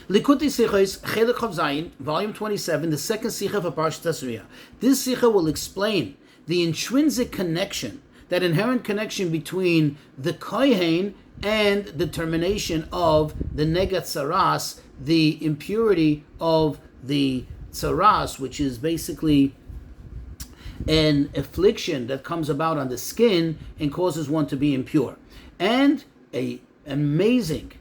Likutei Sichos, Chelik Chav Zayin, volume 27, the second Sicha for Parshat Tazria. This Sicha will explain the intrinsic connection, that inherent connection between the Kohen and the termination of the Negat Tsaras, the impurity of the Tsaras, which is basically an affliction that comes about on the skin and causes one to be impure. And an amazing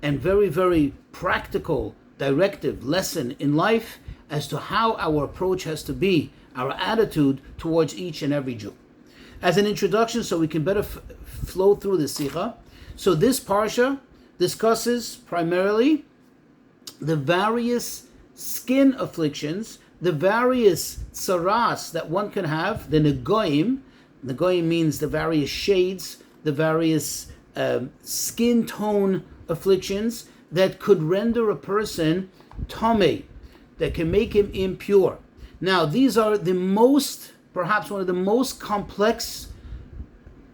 and very, very practical directive lesson in life as to how our approach has to be, our attitude towards each and every Jew. As an introduction, so we can better flow through the Sikha. So this Parsha discusses primarily the various skin afflictions, the various tsaras that one can have, the negoim. Negoim means the various shades, the various skin tone afflictions that could render a person tamei, that can make him impure. Now, these are perhaps one of the most complex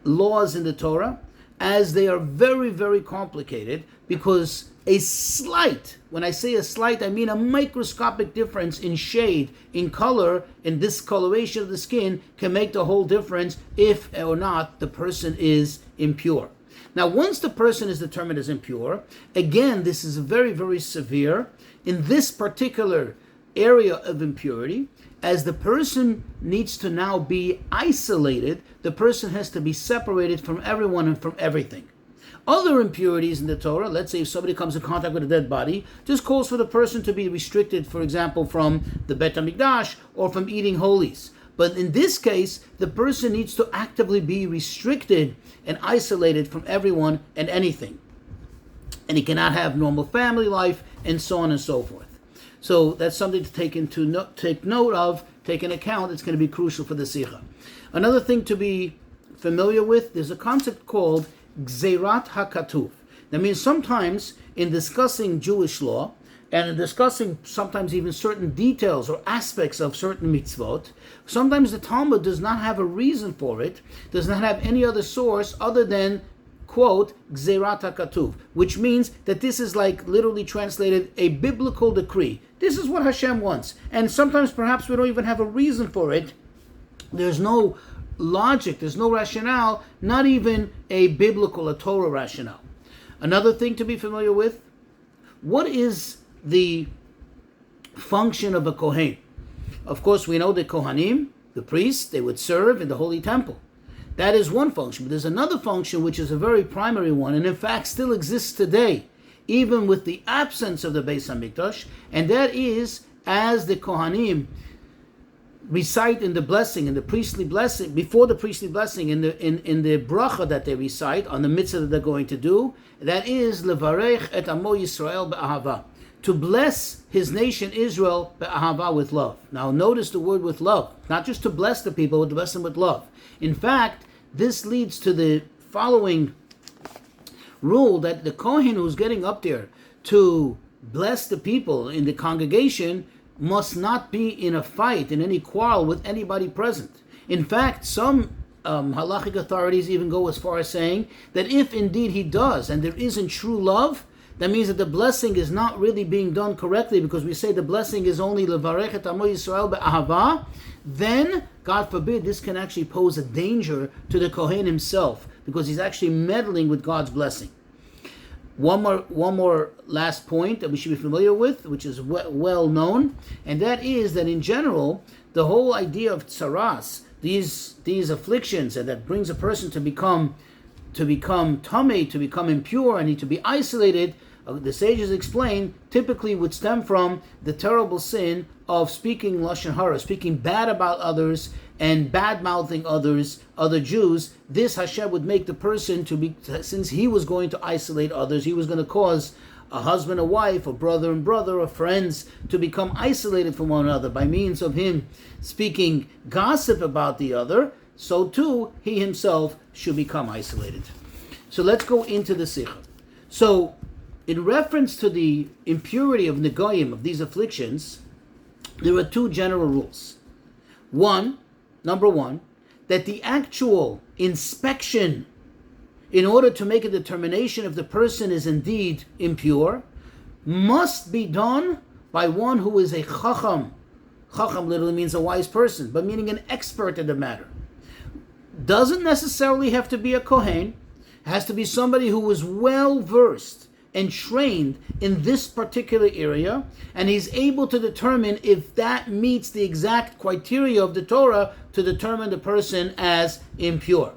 laws in the Torah, as they are very, very complicated, because a slight, when I say a slight, I mean a microscopic difference in shade, in color, in discoloration of the skin can make the whole difference if or not the person is impure. Now, once the person is determined as impure, again, this is very, very severe in this particular area of impurity. As the person needs to now be isolated, the person has to be separated from everyone and from everything. Other impurities in the Torah, let's say if somebody comes in contact with a dead body, just calls for the person to be restricted, for example, from the Bet HaMikdash or from eating holies. But in this case, the person needs to actively be restricted and isolated from everyone and anything. And he cannot have normal family life, and so on and so forth. So that's something to take note of, take into account. It's going to be crucial for the Sikha. Another thing to be familiar with, there's a concept called Gzerat HaKatuv. That means sometimes in discussing Jewish law, and in discussing sometimes even certain details or aspects of certain mitzvot, sometimes the Talmud does not have a reason for it, does not have any other source other than, quote, Gzerat HaKatuv, which means that this is like literally translated a biblical decree. This is what Hashem wants. And sometimes perhaps we don't even have a reason for it. There's no logic, there's no rationale, not even a biblical, a Torah rationale. Another thing to be familiar with, what is the function of a Kohen? Of course, we know that Kohanim, the priests, they would serve in the Holy Temple. That is one function. But there's another function which is a very primary one, and in fact still exists today, even with the absence of the Beis HaMikdash, and that is as the Kohanim recite in the blessing, in the priestly blessing, before the priestly blessing, in the bracha that they recite on the mitzvah that they're going to do, that is levarech et amo Yisrael be'ahava, to bless his nation Israel be'ahava, with love. Now notice the word with love, not just to bless the people, but to bless them with love. In fact, this leads to the following rule, that the Kohen who's getting up there to bless the people in the congregation must not be in a fight, in any quarrel with anybody present. In fact, some halachic authorities even go as far as saying that if indeed he does, and there isn't true love, that means that the blessing is not really being done correctly, because we say the blessing is only levarech et amo Yisrael be'ahava, then, God forbid, this can actually pose a danger to the Kohen himself, because he's actually meddling with God's blessing. One more last point that we should be familiar with, which is well known, and that is that in general, the whole idea of tsaras, these afflictions, and that brings a person to become tamei, to become impure, and need to be isolated, the sages explain, typically would stem from the terrible sin of speaking lashon hara, speaking bad about others and bad-mouthing other Jews. This Hashem would make the person to be, since he was going to isolate others, he was going to cause a husband, a wife, a brother and brother, or friends to become isolated from one another by means of him speaking gossip about the other. So too, he himself should become isolated. So let's go into the Sikha. So, in reference to the impurity of negoyim, of these afflictions, there are two general rules. Number one, that the actual inspection, in order to make a determination if the person is indeed impure, must be done by one who is a chacham. Chacham literally means a wise person, but meaning an expert in the matter. Doesn't necessarily have to be a kohen. It has to be somebody who is well versed and trained in this particular area, and he's able to determine if that meets the exact criteria of the Torah to determine the person as impure.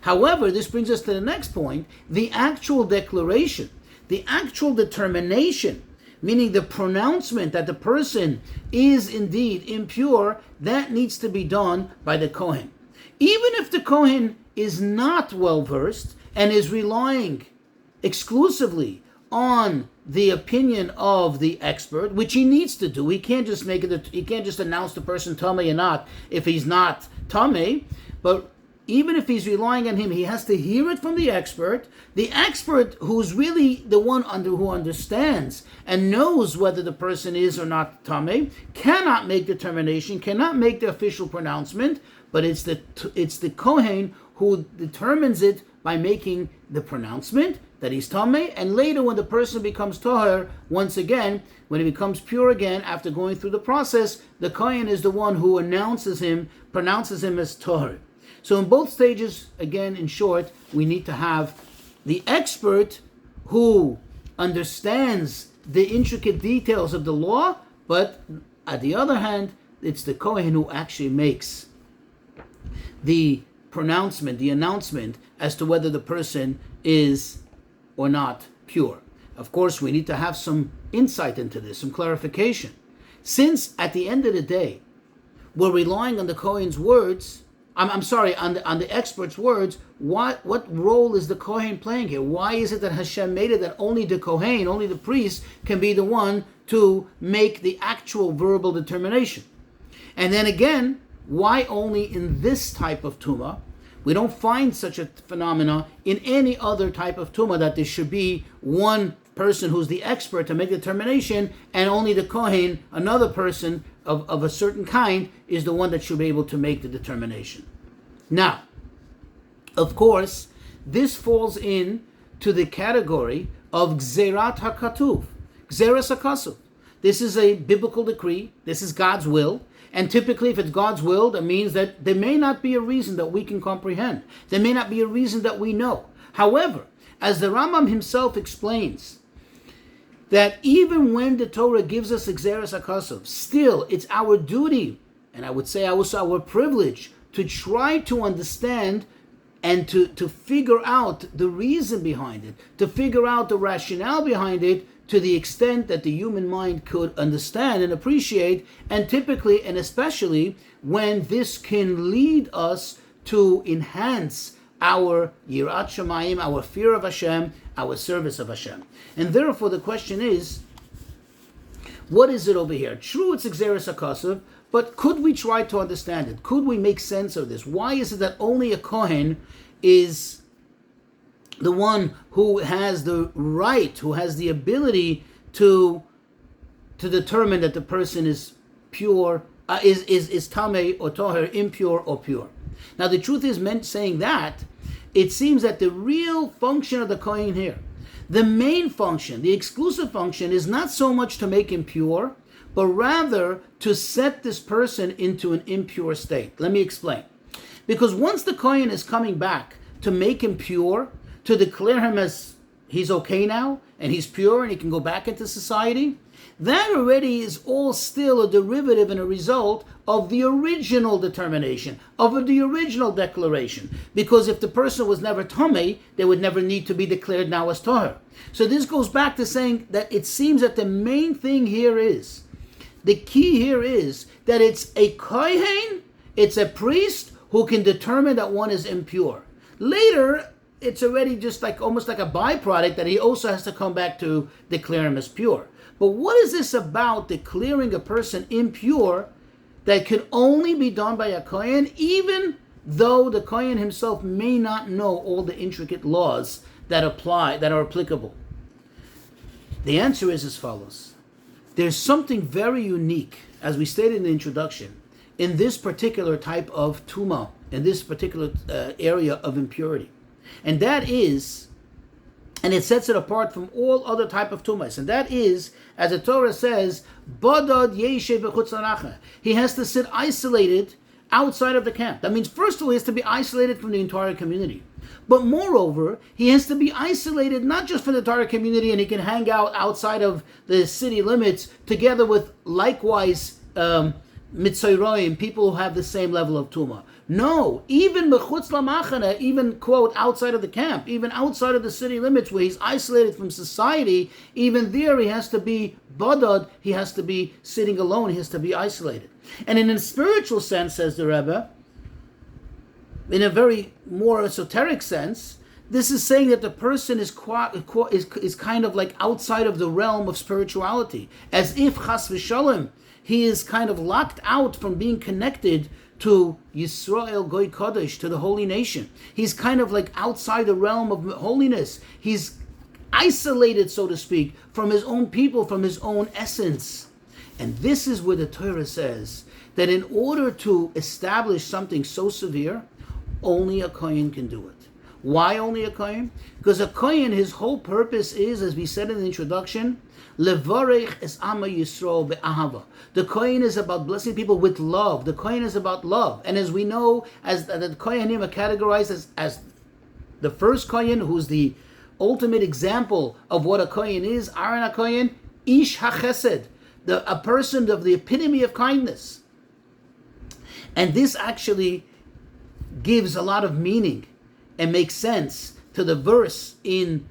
However, this brings us to the next point, the actual declaration, the actual determination, meaning the pronouncement that the person is indeed impure, that needs to be done by the Kohen. Even if the Kohen is not well versed and is relying exclusively on the opinion of the expert, which he needs to do. He can't just he can't just announce the person tamei or not if he's not tamei. But even if he's relying on him, he has to hear it from the expert. The expert, who's really the one who understands and knows whether the person is or not tamei, cannot make determination, cannot make the official pronouncement. But it's the Kohen who determines it by making the pronouncement that he's tamei, and later when the person becomes tahor, once again, when he becomes pure again after going through the process, the Kohen is the one who pronounces him as tahor. So in both stages, again, in short, we need to have the expert who understands the intricate details of the law, but on the other hand, it's the Kohen who actually makes the pronouncement, the announcement as to whether the person is or not pure. Of course, we need to have some insight into this, some clarification. Since at the end of the day, we're relying on the Kohen's words, on the expert's words, what role is the Kohen playing here? Why is it that Hashem made it that only the Kohen, only the priest, can be the one to make the actual verbal determination? And then again, why only in this type of tumah? We don't find such a phenomena in any other type of tumah that there should be one person who's the expert to make the determination, and only the Kohen, another person of a certain kind, is the one that should be able to make the determination. Now, of course, this falls in to the category of Gzerat HaKatuv, Gzeras HaKasuv. This is a biblical decree. This is God's will. And typically, if it's God's will, that means that there may not be a reason that we can comprehend. There may not be a reason that we know. However, as the Rambam himself explains, that even when the Torah gives us Gzeras HaKasuv, still it's our duty, and I would say also our privilege, to try to understand and to figure out the reason behind it, to figure out the rationale behind it, to the extent that the human mind could understand and appreciate, and typically and especially when this can lead us to enhance our Yirat Shamayim, our fear of Hashem, our service of Hashem. And therefore the question is, what is it over here? True, it's Gzeras HaKasuv, but could we try to understand it? Could we make sense of this? Why is it that only a Kohen is the one who has the right, who has the ability to determine that the person is pure, is tamei or toher, impure or pure? Now the truth is, saying that, it seems that the real function of the Kohen here, the main function, the exclusive function, is not so much to make him pure, but rather to set this person into an impure state. Let me explain. Because once the Kohen is coming back to make him pure, to declare him as he's okay now, and he's pure, and he can go back into society, that already is all still a derivative and a result of the original determination, of the original declaration. Because if the person was never tamei, they would never need to be declared now as tahor. So this goes back to saying that it seems that the main thing here is, the key here is that it's a kohen, it's a priest who can determine that one is impure. Later, it's already just like almost like a byproduct that he also has to come back to declare him as pure. But what is this about declaring a person impure that could only be done by a Kohen, even though the Kohen himself may not know all the intricate laws that apply, that are applicable? The answer is as follows. There's something very unique, as we stated in the introduction, in this particular type of tumah, in this particular area of impurity. And that is And it sets it apart from all other type of tumas. And that is, as the Torah says, Badad Yeshe b'chutz lanacha. He has to sit isolated outside of the camp. That means, first of all, he has to be isolated from the entire community. But moreover, he has to be isolated not just from the entire community, and he can hang out outside of the city limits together with likewise Mitzrayim, people who have the same level of Tumah. No, even Mechutz Lamachana, even, quote, outside of the camp, even outside of the city limits where he's isolated from society, even there he has to be Badad, he has to be sitting alone, he has to be isolated. And in a spiritual sense, says the Rebbe, in a very more esoteric sense, this is saying that the person is kind of like outside of the realm of spirituality, as if Chas v'Shalom, he is kind of locked out from being connected to Yisrael Goy Kodesh, to the holy nation. He's kind of like outside the realm of holiness. He's isolated, so to speak, from his own people, from his own essence. And this is where the Torah says that in order to establish something so severe, only a Kohen can do it. Why only a Kohen? Because a Kohen, his whole purpose is, as we said in the introduction, Levarech es Ama Yisrael be'ahava. The Kohen is about blessing people with love. The Kohen is about love. And as we know, as the Kohanim are categorized as the first Kohen, who's the ultimate example of what a Kohen is, Aaron HaKohen, Ish HaChesed, a person of the epitome of kindness. And this actually gives a lot of meaning and makes sense to the verse in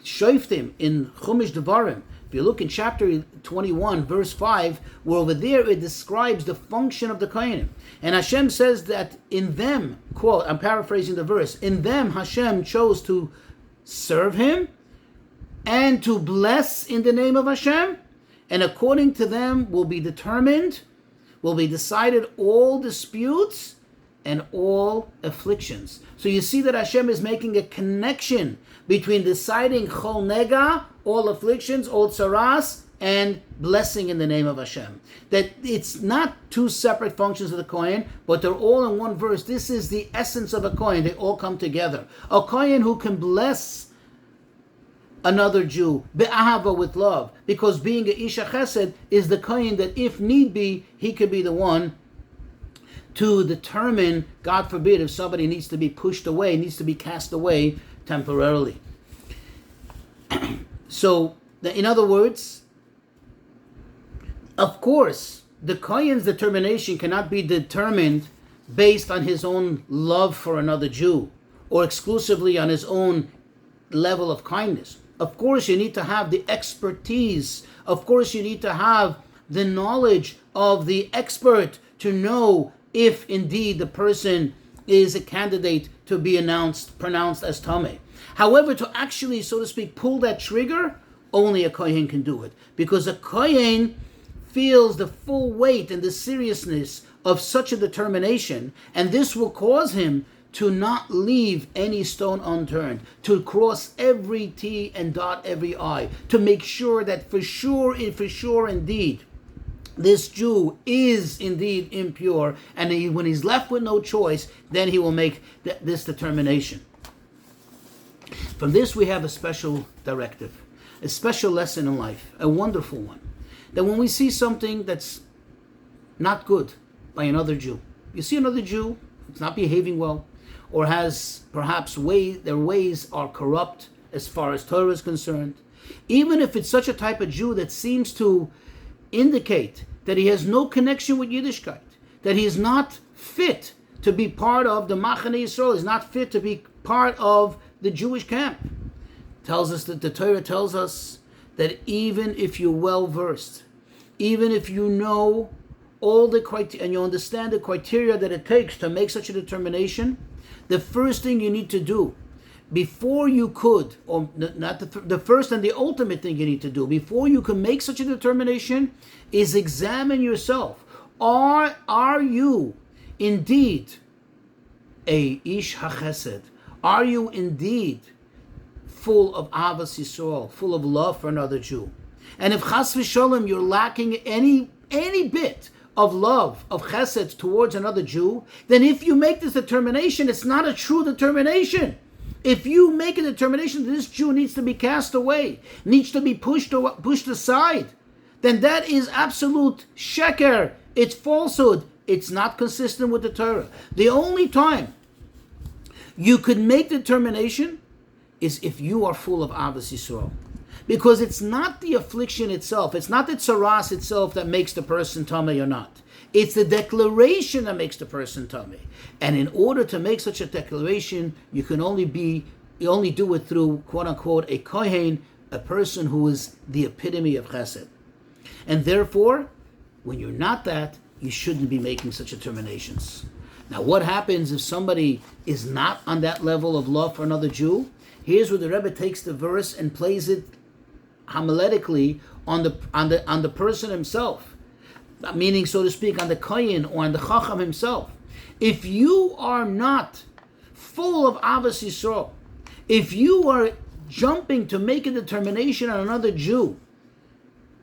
Shoftim, in Chumash Devarim. If you look in chapter 21, verse 5, where over there it describes the function of the Kohanim. And Hashem says that in them, quote, I'm paraphrasing the verse, in them Hashem chose to serve Him and to bless in the name of Hashem, and according to them will be determined, will be decided all disputes and all afflictions. So you see that Hashem is making a connection between deciding chol nega, all afflictions, all tsaras, and blessing in the name of Hashem. That it's not two separate functions of the Kohen, but they're all in one verse. This is the essence of a Kohen. They all come together. A Kohen who can bless another Jew, be'ahava, with love, because being a Isha Chesed is the Kohen that if need be, he could be the one to determine, God forbid, if somebody needs to be pushed away, needs to be cast away temporarily. So, in other words, of course, the Kohen's determination cannot be determined based on his own love for another Jew or exclusively on his own level of kindness. Of course, you need to have the expertise. Of course, you need to have the knowledge of the expert to know if indeed the person is a candidate to be pronounced as Tameh. However, to actually, so to speak, pull that trigger, only a Kohen can do it. Because a Kohen feels the full weight and the seriousness of such a determination, and this will cause him to not leave any stone unturned, to cross every T and dot every I, to make sure that for sure indeed, this Jew is indeed impure, and when he's left with no choice, then he will make this determination. From this we have a special directive, a special lesson in life, a wonderful one. That when we see something that's not good by another Jew, you see another Jew who's not behaving well, or has perhaps their ways are corrupt as far as Torah is concerned, even if it's such a type of Jew that seems to indicate that he has no connection with Yiddishkeit, that he is not fit to be part of the Machane Yisrael, is not fit to be part of the Jewish camp. Tells us that the Torah tells us that even if you're well versed, even if you know all the criteria and you understand the criteria that it takes to make such a determination, the first thing you need to do before you could, or not the first and the ultimate thing you need to do before you can make such a determination, is examine yourself. Are you indeed a Ish HaChesed? Are you indeed full of Avas Yisrael, full of love for another Jew? And if Chas v'Sholem you're lacking any bit of love, of chesed towards another Jew, then if you make this determination, it's not a true determination. If you make a determination that this Jew needs to be cast away, needs to be pushed aside, then that is absolute sheker. It's falsehood. It's not consistent with the Torah. The only time you could make determination is if you are full of Avos Yisrael. Because it's not the affliction itself, it's not the tzaras itself that makes the person tamei or not. It's the declaration that makes the person tamei. And in order to make such a declaration, you only do it through, quote unquote, a kohen, a person who is the epitome of chesed. And therefore, when you're not that, you shouldn't be making such determinations. Now, what happens if somebody is not on that level of love for another Jew? Here's where the Rebbe takes the verse and plays it homiletically on the person himself, meaning, so to speak, on the kohen or on the chacham himself. If you are not full of Avos Yisrael, if you are jumping to make a determination on another Jew,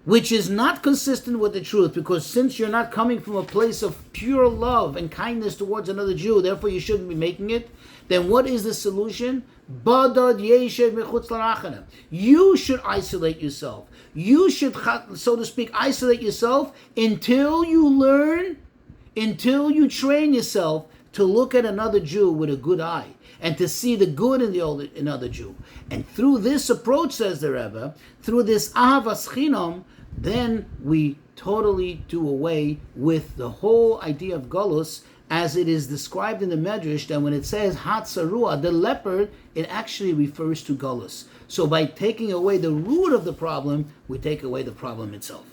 which is not consistent with the truth, because since you're not coming from a place of pure love and kindness towards another Jew, therefore you shouldn't be making it, then what is the solution? You should isolate yourself. You should, so to speak, isolate yourself until you learn, until you train yourself to look at another Jew with a good eye and to see the good in another Jew. And through this approach, says the Rebbe, through this ahavas chinam, then we totally do away with the whole idea of galus, as it is described in the Medrash, that when it says Hatzarua, the leopard, it actually refers to galus. So by taking away the root of the problem, we take away the problem itself.